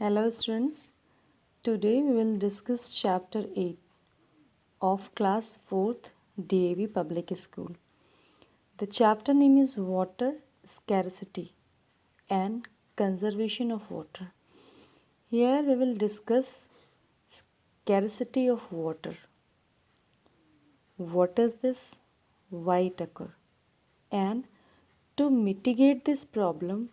Hello students, today we will discuss chapter 8 of class 4th DAV Public School. The chapter name is Water Scarcity and Conservation of Water. Here we will discuss scarcity of water. What is this? Why it occur? And to mitigate this problem,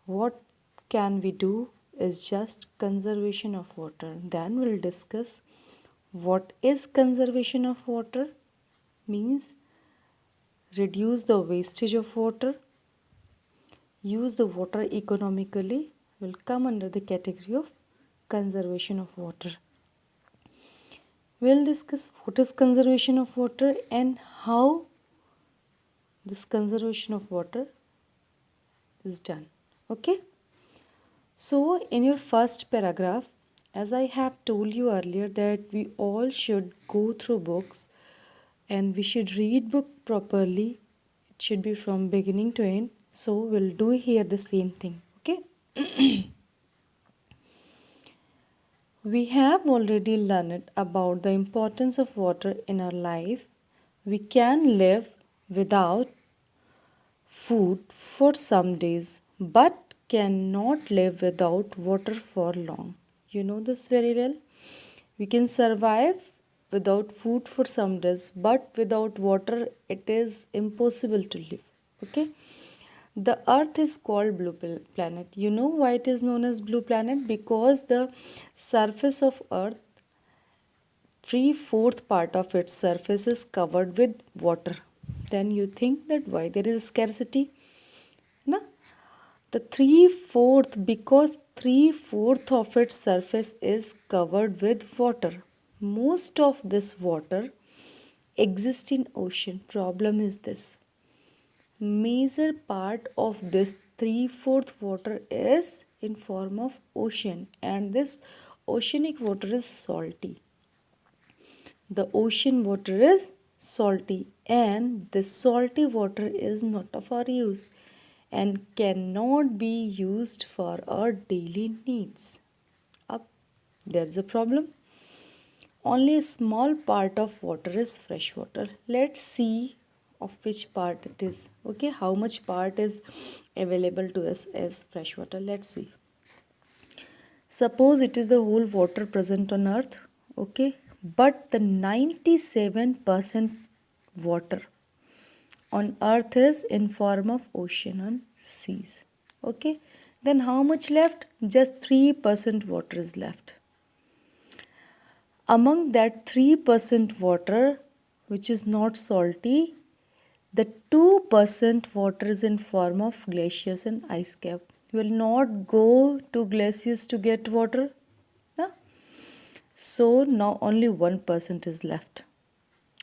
what can we do is just conservation of water. Then we'll discuss what is conservation of water means reduce the wastage of water, use the water economically will come under the category of conservation of water. We'll discuss what is conservation of water and how this conservation of water is done. Okay? So, in your first paragraph, as I have told you earlier that we all should go through books and we should read book properly. It should be from beginning to end. So, we'll do here the same thing. Okay? We have already learned about the importance of water in our life. We can live without food for some days, but cannot live without water for long. You know this very well. We can survive without food for some days, but without water, it is impossible to live. Okay. The earth is called blue planet. You know why it is known as blue planet? Because the surface of earth, 3/4 part of its surface is covered with water. Then you think that why there is scarcity? No? The 3/4 because 3/4 of its surface is covered with water. Most of this water exists in ocean. Problem is this. Major part of this 3/4 water is in form of ocean, and this oceanic water is salty. The ocean water is salty, and this salty water is not of our use and cannot be used for our daily needs. Up, there's a problem. Only a small part of water is fresh water. Let's see of which part it is. Okay, how much part is available to us as fresh water? Let's see. Suppose it is the whole water present on earth. Okay, but the 97% water on earth is in form of ocean and seas. Okay, then how much left? Just 3% water is left. Among that 3% water which is not salty, the 2% water is in form of glaciers and ice cap. You will not go to glaciers to get water. No? So now only 1% is left.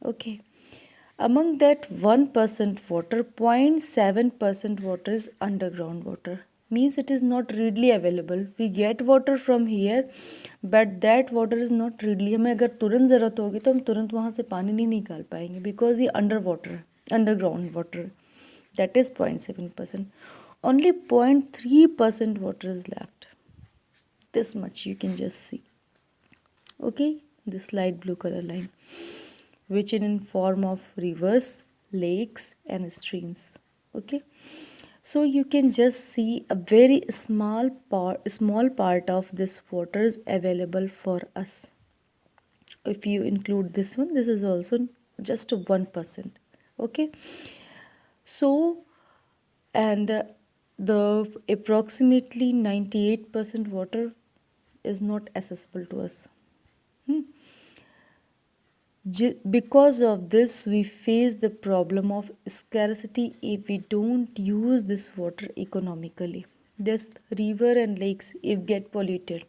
Okay. Among that 1% water, 0.7% water is underground water. Means it is not readily available. We get water from here, but that water is not readily. हमें अगर तुरंत ज़रूरत होगी तो हम तुरंत वहाँ से पानी नहीं निकाल पाएंगे because ये underground water. That is 0.7%. Only 0.3% water is left. This much you can just see. Okay, this light blue color line, which is in form of rivers, lakes and streams. Okay, so you can just see a very small part of this water is available for us. If you include this one, this is also just 1%. Okay, so and the approximately 98% water is not accessible to us. Because of this, we face the problem of scarcity if we don't use this water economically. This river and lakes, if get polluted,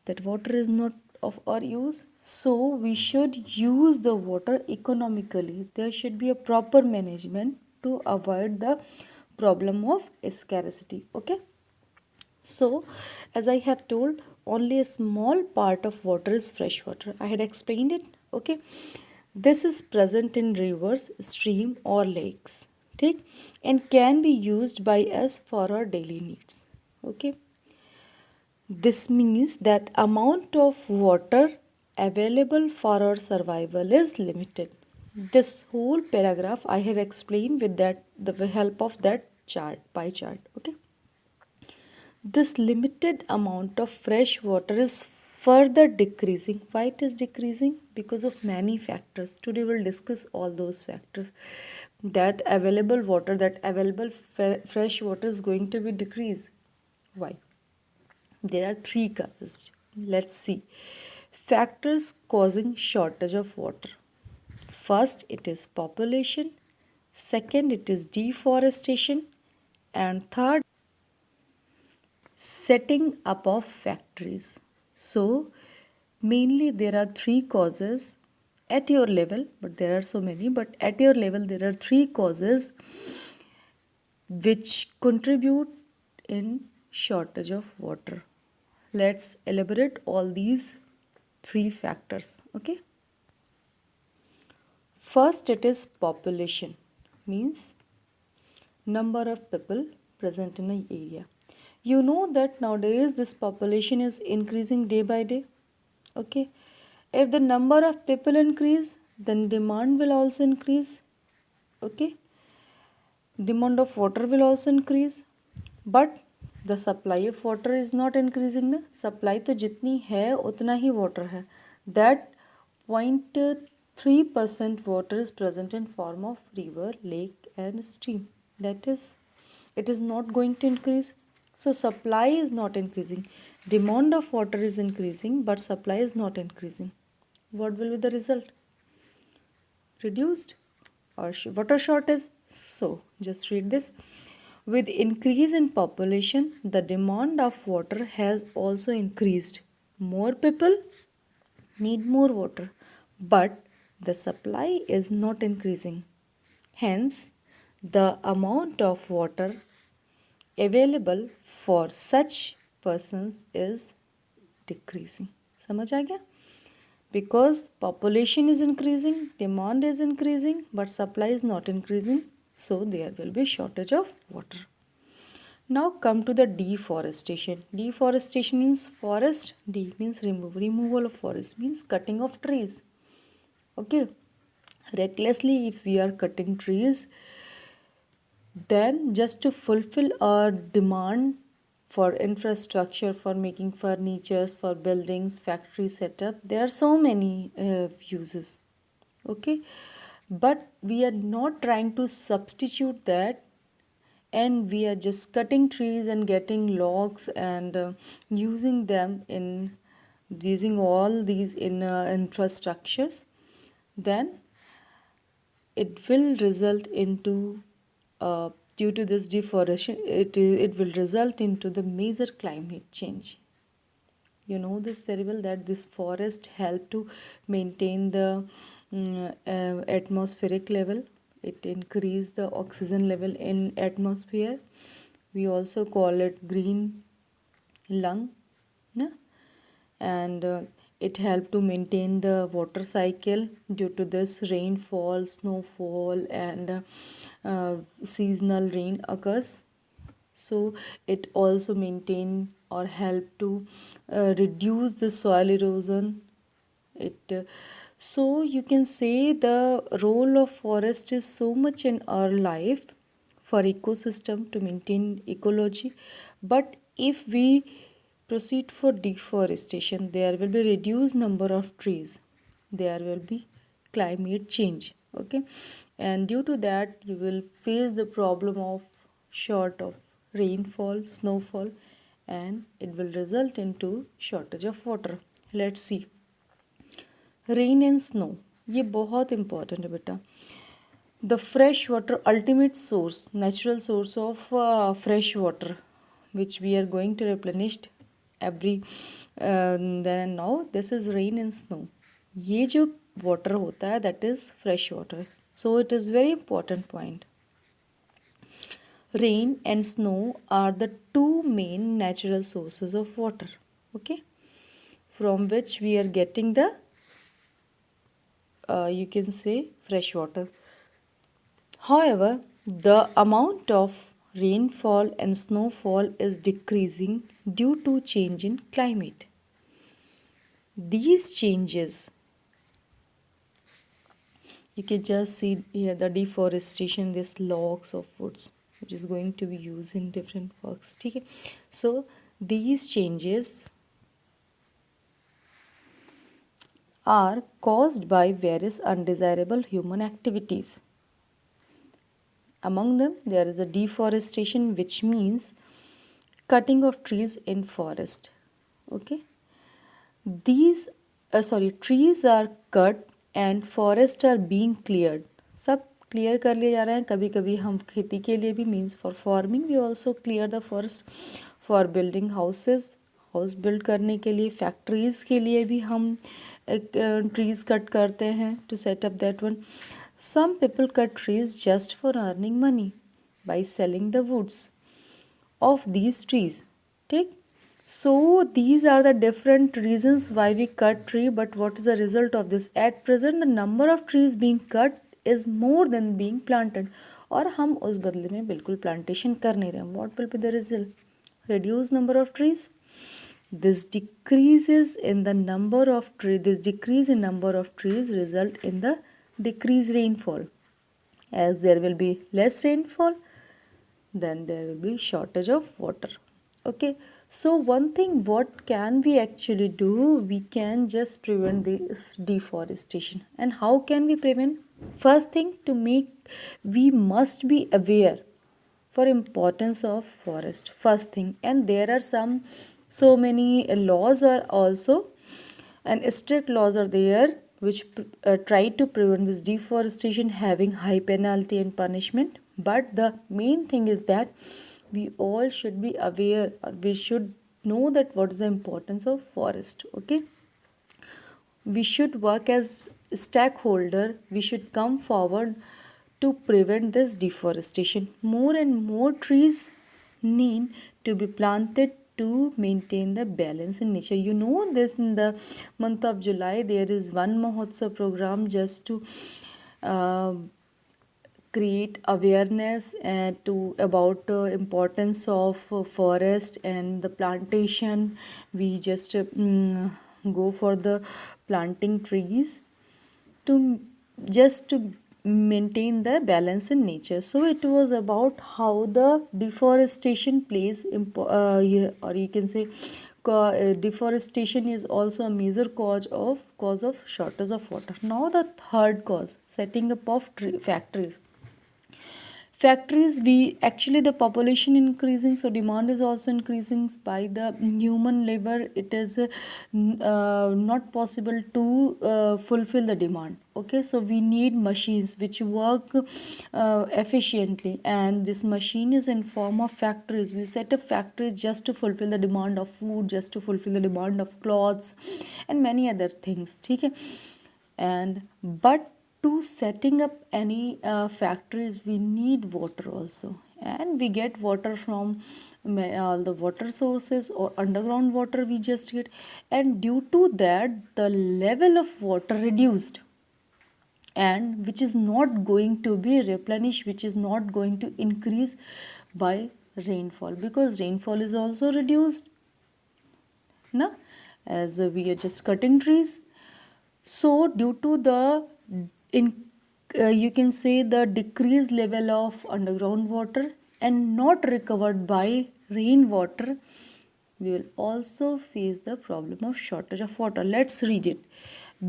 that water is not of our use. So we should use the water economically. There should be a proper management to avoid the problem of scarcity. Okay. So, as I have told, only a small part of water is fresh water. I had explained it. Okay. This is present in rivers, stream or lakes. Okay, and can be used by us for our daily needs. Okay. This means that amount of water available for our survival is limited. This whole paragraph I had explained with that the help of that chart, pie chart. Okay. This limited amount of fresh water is further decreasing. Why it is decreasing? Because of many factors. Today we'll discuss all those factors. That available water, that available fresh water is going to be decreased. Why? There are three causes. Let's see. Factors causing shortage of water. First, it is population. Second, it is deforestation. And third, setting up of factories. So, mainly there are three causes at your level, but there are so many, but at your level, there are three causes which contribute in shortage of water. Let's elaborate all these three factors. Okay. First, it is population, means number of people present in an area. You know that nowadays this population is increasing day by day. Okay. If the number of people increase, then demand will also increase. Okay. Demand of water will also increase. But the supply of water is not increasing ना. Supply तो जितनी है उतना ही water है. That 0.3% water is present in form of river, lake and stream. That is, it is not going to increase. So supply is not increasing. Demand of water is increasing, but supply is not increasing. What will be the result? Reduced or water shortage. So just read this. With increase in population, the demand of water has also increased. More people need more water, but the supply is not increasing. Hence, the amount of water available for such persons is decreasing. समझ आ गया? Because population is increasing, demand is increasing, but supply is not increasing, so there will be shortage of water. Now come to the deforestation. Deforestation means forest. D means removal of forest means cutting of trees. Okay, recklessly if we are cutting trees, then just to fulfill our demand for infrastructure, for making furnitures, for buildings, factory setup, there are so many uses. Okay, but we are not trying to substitute that, and we are just cutting trees and getting logs and using them in using all these in infrastructures, then it will result into due to this deforestation, it will result into the major climate change. You know this very well that this forest help to maintain the atmospheric level. It increase the oxygen level in atmosphere. We also call it green lung, yeah? And it help to maintain the water cycle. Due to this, rainfall, snowfall and seasonal rain occurs. So it also maintain or help to reduce the soil erosion. So you can say the role of forest is so much in our life for ecosystem to maintain ecology. But if we proceed for deforestation, there will be reduced number of trees, there will be climate change. Okay, and due to that you will face the problem of short of rainfall, snowfall, and it will result into shortage of water. Let's see. Rain and snow, ये बहुत important है बेटा. The fresh water ultimate source, natural source of fresh water which we are going to replenish every then and now, this is rain and snow. ये जो water होता है that is fresh water. So it is very important point. Rain and snow are the two main natural sources of water, okay, from which we are getting the you can say fresh water. However, the amount of rainfall and snowfall is decreasing due to change in climate. These changes, you can just see here the deforestation, this logs of woods which is going to be used in different works. Okay, so these changes are caused by various undesirable human activities. Among them, there is a deforestation, which means cutting of trees in forest. Okay, these trees are cut and forests are being cleared. सब clear कर लिए जा रहे हैं. कभी कभी हम खेती के लिए भी means for farming we also clear the forest for building houses. House build करने के लिए, फैक्ट्रीज़ के लिए भी हम ट्रीज़ कट करते हैं to set up that one. Some people cut trees just for earning money by selling the woods of these trees. ठीक, so these are the different reasons why we cut tree, but what is the result of this? At present the number of trees being cut is more than being planted, और हम उस बदले में बिल्कुल plantation कर नहीं रहे. What will be the result? Reduce number of trees. This decreases in the number of trees. This decrease in number of trees result in the decreased rainfall. As there will be less rainfall, then there will be shortage of water. Okay, so one thing what can we actually do? We can just prevent this deforestation. And how can we prevent? First thing, to make, we must be aware for importance of forest, first thing. And there are so many laws are also, and strict laws are there which try to prevent this deforestation, having high penalty and punishment. But the main thing is that we all should be aware, or we should know that what is the importance of forest. Okay, we should work as stakeholder. We should come forward to prevent this deforestation. More and more trees need to be planted to maintain the balance in nature. You know this, in the month of July there is one Mahotsav program just to create awareness and to about importance of forest and the plantation. We just go for the planting trees to just to maintain the balance in nature. So it was about how the deforestation plays or you can say deforestation is also a major cause of shortage of water. Now the third cause, setting up of factories. We actually, the population increasing, so demand is also increasing by the human labor. It is not possible to fulfill the demand. Okay, so we need machines which work efficiently, and this machine is in form of factories. We set up factories just to fulfill the demand of food, just to fulfill the demand of clothes and many other things. Okay, and but to setting up any factories we need water also, and we get water from all the water sources or underground water we just get. And due to that the level of water reduced, and which is not going to be replenished, which is not going to increase by rainfall, because rainfall is also reduced now, as we are just cutting trees. So due to the you can say the decreased level of underground water and not recovered by rainwater, we will also face the problem of shortage of water. Let's read it.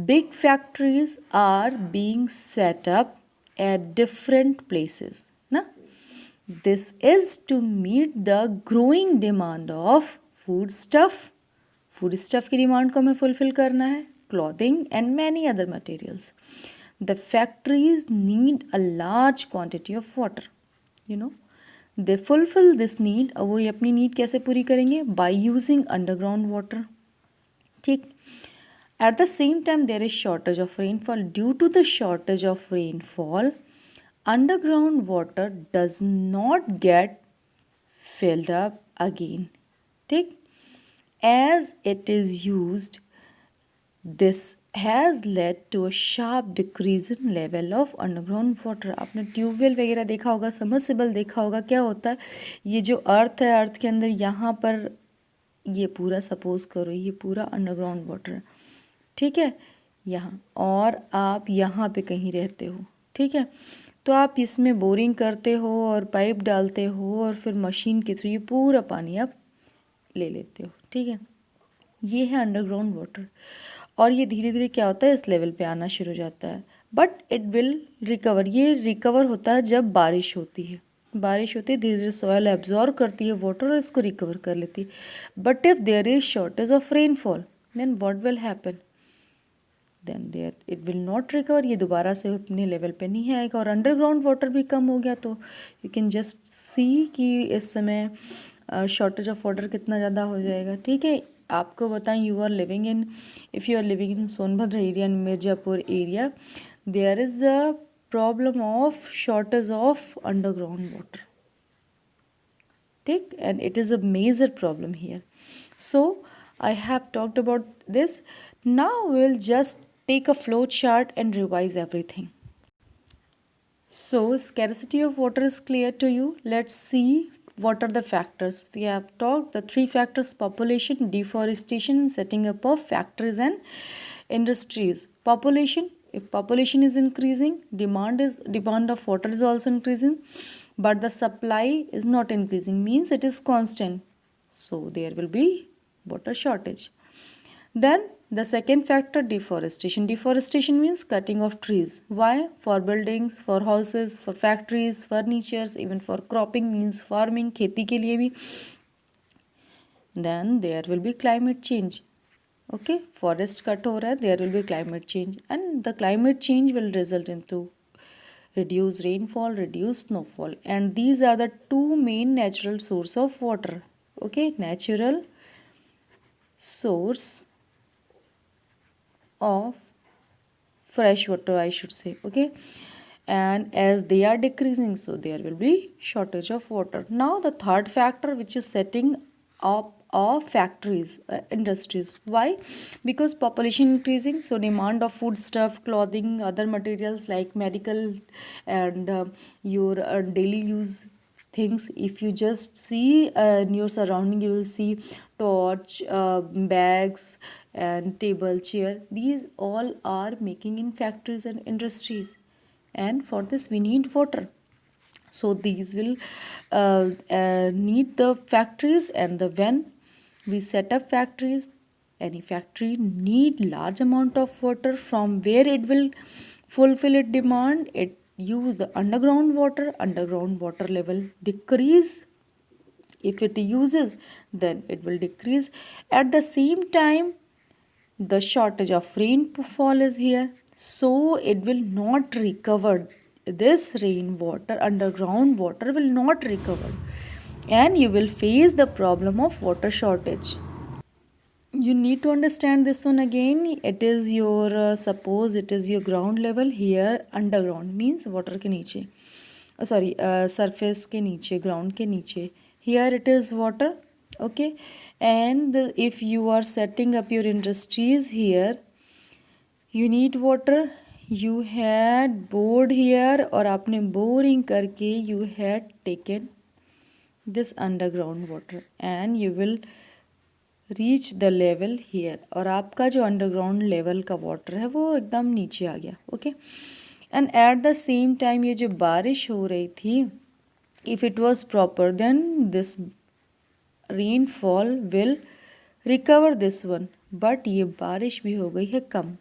Big factories are being set up at different places. Na? This is to meet the growing demand of foodstuff. Foodstuff की demand को हमें fulfill करना है, clothing and many other materials. The factories need a large quantity of water. You know, they fulfill this need. अब वो अपनी need कैसे पूरी करेंगे? By using underground water. ठीक. At the same time, there is shortage of rainfall. Due to the shortage of rainfall, underground water does not get filled up again. ठीक. As it is used, this has led to a sharp decrease in level of underground water. आपने tubewell वगैरह देखा होगा, submersible देखा होगा। क्या होता है, ये जो अर्थ है, अर्थ के अंदर यहाँ पर ये पूरा सपोज करो ये पूरा अंडरग्राउंड वाटर है, ठीक है, यहाँ, और आप यहाँ पे कहीं रहते हो, ठीक है, तो आप इसमें बोरिंग करते हो और पाइप डालते हो और फिर मशीन के थ्रू ये पूरा पानी आप ले लेते हो, ठीक है। ये है अंडरग्राउंड वाटर, और ये धीरे धीरे क्या होता है, इस लेवल पे आना शुरू हो जाता है, बट इट विल रिकवर। ये रिकवर होता है जब बारिश होती है, बारिश होती है, धीरे धीरे सॉयल एब्जॉर्ब करती है वाटर और इसको रिकवर कर लेती है। But if there is shortage of rainfall then what will happen, then there it will not recover, ये दोबारा से अपने लेवल पे नहीं आएगा, और अंडरग्राउंड वाटर भी कम हो गया तो यू कैन जस्ट सी कि इस समय शॉर्टेज ऑफ वाटर कितना ज़्यादा हो जाएगा, ठीक है। आपको बताएं, you are living in, if you are living in Sonbhadra area and Mirzapur area, there is a problem of shortage of underground water, ठीक, and it is a major problem here. So I have talked about this. Now we'll just take a flow chart and revise everything. So scarcity of water is clear to you. Let's see what are the factors. We have talked the three factors: population, deforestation, and setting up of factories and industries. Population, if population is increasing, demand of water is also increasing, but the supply is not increasing, means it is constant, so there will be water shortage. Then the second factor, deforestation. Deforestation means cutting of trees. Why? For buildings, for houses, for factories, furnitures, even for cropping means farming, खेती के लिए भी. Then there will be climate change. Okay, forest cut हो रहा है, there will be climate change, and the climate change will result into reduce rainfall, reduce snowfall, and these are the two main natural source of water. Okay, natural source of fresh water, I should say. Okay, and as they are decreasing, so there will be shortage of water. Now the third factor, which is setting up of factories, industries. Why? Because population increasing, so demand of food stuff, clothing, other materials like medical and your daily use things. If you just see in your surrounding, you will see torch, bags, and table, chair. These all are making in factories and industries, and for this we need water. So these will need the factories, and the when we set up factories, any factory need large amount of water, from where it will fulfill its demand, it use the underground water level decrease. If it uses, then it will decrease. At the same time, the shortage of rainfall is here, so it will not recover. This rainwater, underground water will not recover, and you will face the problem of water shortage. You need to understand this one again. It is your suppose it is your ground level, here underground means water के नीचे, sorry, surface के नीचे, ground के नीचे, here it is water. Okay, and if you are setting up your industries here, you need water. You had bored here, और आपने boring करके you had taken this underground water, and you will reach the level here, और आपका जो underground level का water है वो एकदम नीचे आ गया. Okay, and at the same time ये जो बारिश हो रही थी, if it was proper then this rainfall will recover this one, but ये बारिश भी हो गई है कम,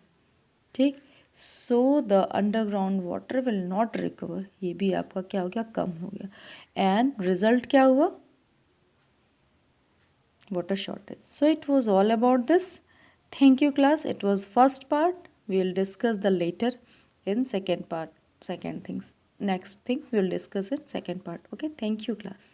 ठीक, so the underground water will not recover, ये भी आपका क्या हो गया, कम हो गया, एंड रिजल्ट क्या हुआ, water shortage. So it was all about this. Thank you class. It was first part. We will discuss the later in second part, second things. Next things we will discuss in second part. Okay, thank you class.